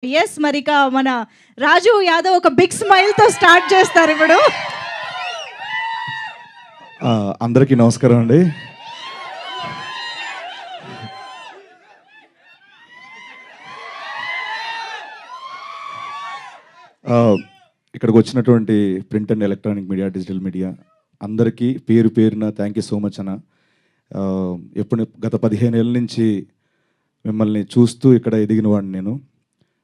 Yes మరిక మన రాజు యాదవ్ ఒక బిగ్ స్మైల్ తో స్టార్ట్ చేస్తారు ఇప్పుడు. అందరికీ నమస్కారం అండి. ఇక్కడికి వచ్చినటువంటి print and electronic media, digital media అందరికీ పేరు పేరున థ్యాంక్ యూ సో మచ్ అన్న. ఎప్పుడు గత 15 ఏళ్ళ నుంచి మిమ్మల్ని చూస్తూ ఇక్కడ ఎదిగిన వాడిని నేను,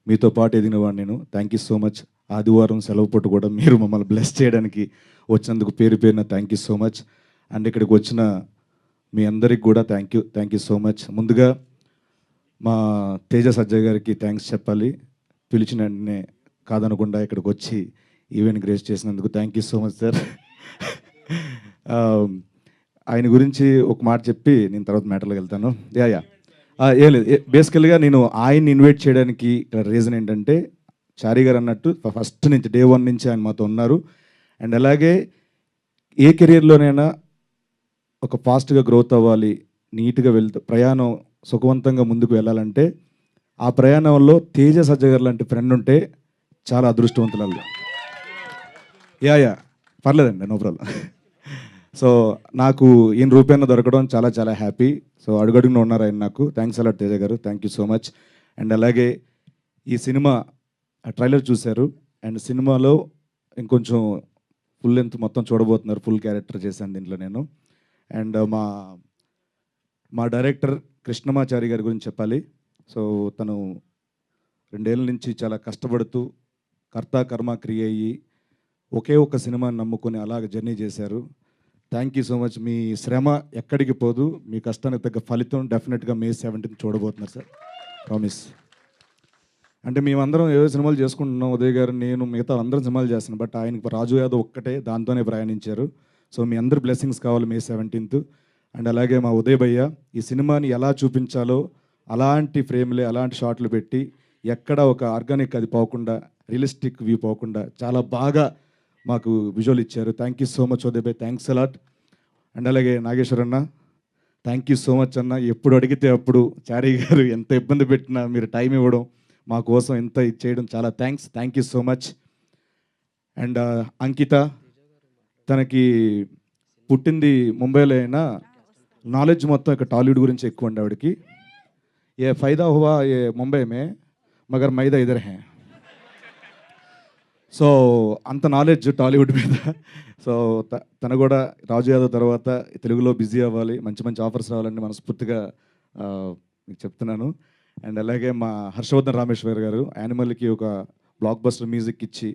మీతో పాటు ఎదిగిన వాడిని నేను. Thank you so much. ఆదివారం సెలవు పూట కూడా మీరు మమ్మల్ని బ్లెస్ చేయడానికి వచ్చినందుకు పేరు పేరున thank you so much. And ఇక్కడికి వచ్చిన మీ అందరికి కూడా థ్యాంక్ యూ సో మచ్. ముందుగా మా తేజ సజ్జయ్ గారికి థ్యాంక్స్ చెప్పాలి. పిలిచిన వెంటనే కాదనకుండా ఇక్కడికి వచ్చి ఈవెంట్ గ్రేస్ చేసినందుకు thank you so much sir. ఆయన గురించి ఒక మాట చెప్పి నేను తర్వాత మ్యాటర్లోకి వెళ్తాను. ఏ లేదు, బేసికల్గా నేను ఆయన్ని ఇన్వైట్ చేయడానికి రీజన్ ఏంటంటే, చారీ గారు అన్నట్టు ఫస్ట్ నుంచి డే 1 నుంచి ఆయన మాతో ఉన్నారు. అండ్ అలాగే ఏ కెరీర్లోనైనా ఒక ఫాస్ట్గా గ్రోత్ అవ్వాలి, నీట్గా ప్రయాణం సుఖవంతంగా ముందుకు వెళ్ళాలంటే ఆ ప్రయాణంలో తేజ సజ్జ గారు లాంటి ఫ్రెండ్ ఉంటే చాలా అదృష్టవంతులు. పర్లేదండి, నో ప్రాబ్లం. సో నాకు ఈయన రూపాయన దొరకడం చాలా చాలా హ్యాపీ. సో అడుగడుగున ఉన్నారు ఆయన నాకు. థ్యాంక్స్ అలాట్ తేజ గారు, thank you so much. And అలాగే ఈ సినిమా ట్రైలర్ చూశారు, అండ్ సినిమాలో ఇంకొంచెం ఫుల్ లెంత్ మొత్తం చూడబోతున్నారు. ఫుల్ క్యారెక్టర్ చేశాను దీంట్లో నేను. అండ్ మా డైరెక్టర్ కృష్ణమాచారి గారి గురించి చెప్పాలి. సో తను 2 ఏళ్ళ నుంచి చాలా కష్టపడుతూ కర్త కర్మ క్రియ అయ్యి ఒకే ఒక సినిమాని నమ్ముకొని అలాగ జర్నీ చేశారు. Thank you so much. మీ శ్రమ ఎక్కడికి పోదు, మీ కష్టానికి తగ్గ ఫలితం డెఫినెట్గా May 17 చూడబోతున్నారు సార్, ప్రామిస్. అంటే మేమందరం ఏవో సినిమాలు చేసుకుంటున్నాం, ఉదయ్ గారు, నేను, మిగతా అందరం సినిమాలు చేస్తున్నాం. బట్ ఆయనకి రాజు యాదవ్ ఒక్కటే దాంతోనే ప్రయాణించారు. సో మీ అందరి బ్లెస్సింగ్స్ కావాలి May 17. అండ్ అలాగే మా ఉదయ్ భయ్య ఈ సినిమాని ఎలా చూపించాలో అలాంటి ఫ్రేమ్లే, అలాంటి షాట్లు పెట్టి ఎక్కడ ఒక ఆర్గానిక్ అది పోకుండా, రియలిస్టిక్ వ్యూ పోకుండా చాలా బాగా మాకు విజువల్ ఇచ్చారు. Thank you so much Uday భయ్, థ్యాంక్స్ అలాట్. అండ్ అలాగే నాగేశ్వర్ అన్న, థ్యాంక్ యూ సో మచ్ అన్న. ఎప్పుడు అడిగితే అప్పుడు చారీ గారు ఎంత ఇబ్బంది పెట్టినా మీరు టైం ఇవ్వడం, మా కోసం ఎంత ఇచ్చేయడం చాలా thank you so much. And Ankita, తనకి పుట్టింది ముంబైలో అయినా నాలెడ్జ్ మొత్తం ఇక్కడ టాలీవుడ్ గురించి ఎక్కువ అండి ఆవిడకి. ఏ ఫైదా హువా ఏ ముంబై మే మగర్ మైదా ఇదర్ హే. సో అంత నాలెడ్జ్ టాలీవుడ్ మీద. సో తను కూడా రాజు యాదవ్ తర్వాత తెలుగులో బిజీ అవ్వాలి, మంచి మంచి ఆఫర్స్ రావాలని మనస్ఫూర్తిగా మీకు చెప్తున్నాను. అండ్ అలాగే మా హర్షవర్ధన్ రామేశ్వర్ గారు యానిమల్కి ఒక బ్లాక్ బస్టర్ మ్యూజిక్ ఇచ్చి,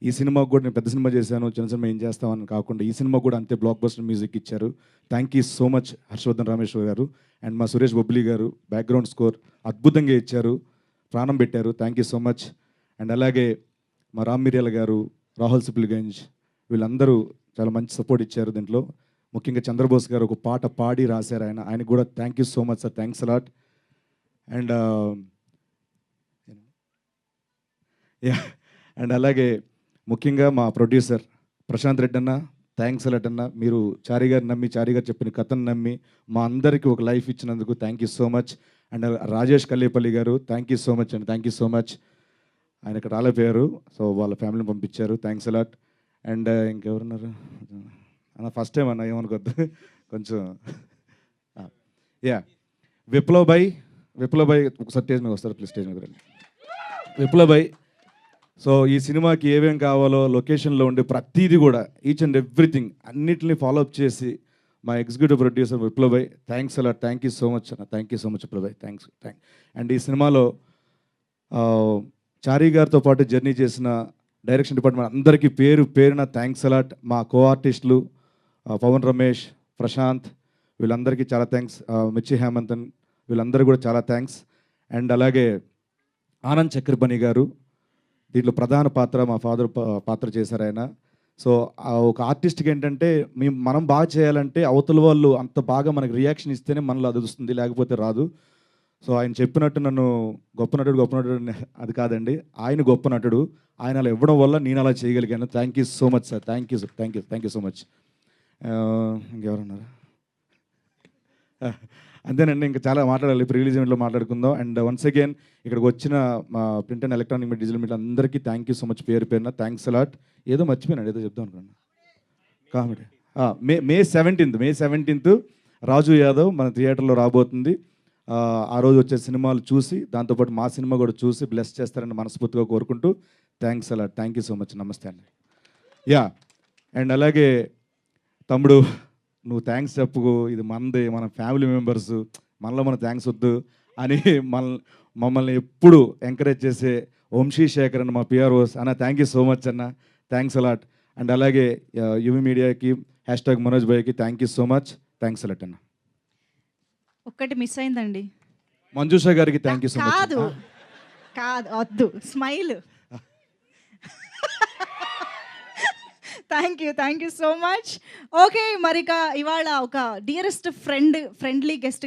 ఈ సినిమాకు కూడా నేను పెద్ద సినిమా చేశాను, చిన్న సినిమా ఏం చేస్తామని కాకుండా ఈ సినిమా కూడా అంతే బ్లాక్ బస్టర్ మ్యూజిక్ ఇచ్చారు. Thank you so much Harshavardhan Rameshwar గారు. అండ్ మా సురేష్ బొబ్లీ గారు బ్యాక్గ్రౌండ్ స్కోర్ అద్భుతంగా ఇచ్చారు, ప్రాణం పెట్టారు. Thank you so much. And అలాగే మా రామ్ మిర్యాల గారు, రాహుల్ సిప్లిగంజ్, వీళ్ళందరూ చాలా మంచి సపోర్ట్ ఇచ్చారు దీంట్లో. ముఖ్యంగా చంద్రబోస్ గారు ఒక పాట పాడి రాశారు, ఆయనకు కూడా thank you so much sir, thanks a lot. And and అలాగే ముఖ్యంగా మా ప్రొడ్యూసర్ ప్రశాంత్ రెడ్డి అన్న, థ్యాంక్స్ అలాట్ అన్న. మీరు చారీ గారు నమ్మి, చారీ గారు చెప్పిన కథను నమ్మి మా అందరికీ ఒక లైఫ్ ఇచ్చినందుకు thank you so much. And Rajesh Kallepalli గారు, థ్యాంక్ యూ సో మచ్ అండి, థ్యాంక్ యూ సో మచ్. ఆయన ఇక్కడ రాలేపోయారు, సో వాళ్ళ ఫ్యామిలీని పంపించారు, థ్యాంక్స్ అలాట్. అండ్ ఇంకెవరున్నారు అన్న, ఫస్ట్ టైం అన్న ఏమనుకోద్దు కొంచెం. విప్లవ్ భాయ్ ఒకసారి స్టేజ్ మీద వస్తారు ప్లీజ్, స్టేజ్ మీద రండి. విప్లవ్ భాయ్, సో ఈ సినిమాకి ఏమేం కావాలో లొకేషన్లో ఉండే ప్రతిదీ కూడా ఈచ్ అండ్ ఎవ్రీథింగ్ అన్నిటిని ఫాలోఅప్ చేసి మా ఎగ్జిక్యూటివ్ ప్రొడ్యూసర్ విప్లవ్ భాయ్, thanks a lot, thank you so much అన్న, thank you so much Viplav భాయ్, థ్యాంక్స్. అండ్ ఈ సినిమాలో చారీ గారితో పాటు జర్నీ చేసిన డైరెక్షన్ డిపార్ట్మెంట్ అందరికీ పేరు పేరున థ్యాంక్స్ అలాట్. మా కో ఆర్టిస్టులు పవన్ రమేష్, ప్రశాంత్, వీళ్ళందరికీ చాలా థ్యాంక్స్. మిర్చి హేమంతన్, వీళ్ళందరూ కూడా చాలా థ్యాంక్స్. అండ్ అలాగే ఆనంద్ చక్రపణి గారు దీంట్లో ప్రధాన పాత్ర, మా ఫాదర్ పాత్ర చేశారు ఆయన. సో ఒక ఆర్టిస్ట్కి ఏంటంటే మనం బాగా చేయాలంటే అవతల వాళ్ళు అంత బాగా మనకి రియాక్షన్ ఇస్తేనే మనలో అది వస్తుంది, లేకపోతే రాదు. సో ఆయన చెప్పినట్టు నన్ను గొప్ప నటుడు అది కాదండి, ఆయన గొప్ప నటుడు, ఆయన అలా ఇవ్వడం వల్ల నేను అలా చేయగలిగాను. Thank you so much sir, thank you so much. ఇంకెవరున్నారు అంతేనండి, ఇంకా చాలా మాట్లాడాలి. ప్రీ రిలీజ్ ఈవెంట్లో మాట్లాడుకుందాం. అండ్ వన్స్ అగైన్ ఇక్కడికి వచ్చిన మా print and electronic media, digital media అందరికీ థ్యాంక్ యూ సో మచ్, పేరు పేరున థ్యాంక్స్ అలాట్. ఏదో మర్చిపోయినాడు, ఏదో చెప్దాం అనుకున్నాను. కామెడీ మే 17th రాజు యాదవ్ మన థియేటర్లో రాబోతుంది. ఆ రోజు వచ్చే సినిమాలు చూసి దాంతోపాటు మా సినిమా కూడా చూసి బ్లెస్ చేస్తారని మనస్ఫూర్తిగా కోరుకుంటూ thanks a lot. Thank you so much. నమస్తే అండి. యా, అండ్ అలాగే తమ్ముడు, నువ్వు థ్యాంక్స్ చెప్పుకో, ఇది మనది, మన ఫ్యామిలీ మెంబర్స్, మనలో మన థ్యాంక్స్ వద్దు అని మమ్మల్ని ఎప్పుడు ఎంకరేజ్ చేసే వంశీశేఖర్ అన్న మా పిఆర్ఓస్ అన్న, థ్యాంక్ యూ సో మచ్ అన్న, థ్యాంక్స్ అలాట్. అండ్ అలాగే యువి మీడియాకి #మనోజ్ భాయ్కి thank you so much, thanks a lot అన్న. ఒక్కటి మిస్ అయిందండి. మంజుషా గారికి థ్యాంక్ యూ సో మచ్. కాదు కాదు, వద్దు, smile. Thank you so much. Okay, మరిక ఇవాళ ఒక డియరెస్ట్ ఫ్రెండ్లీ గెస్ట్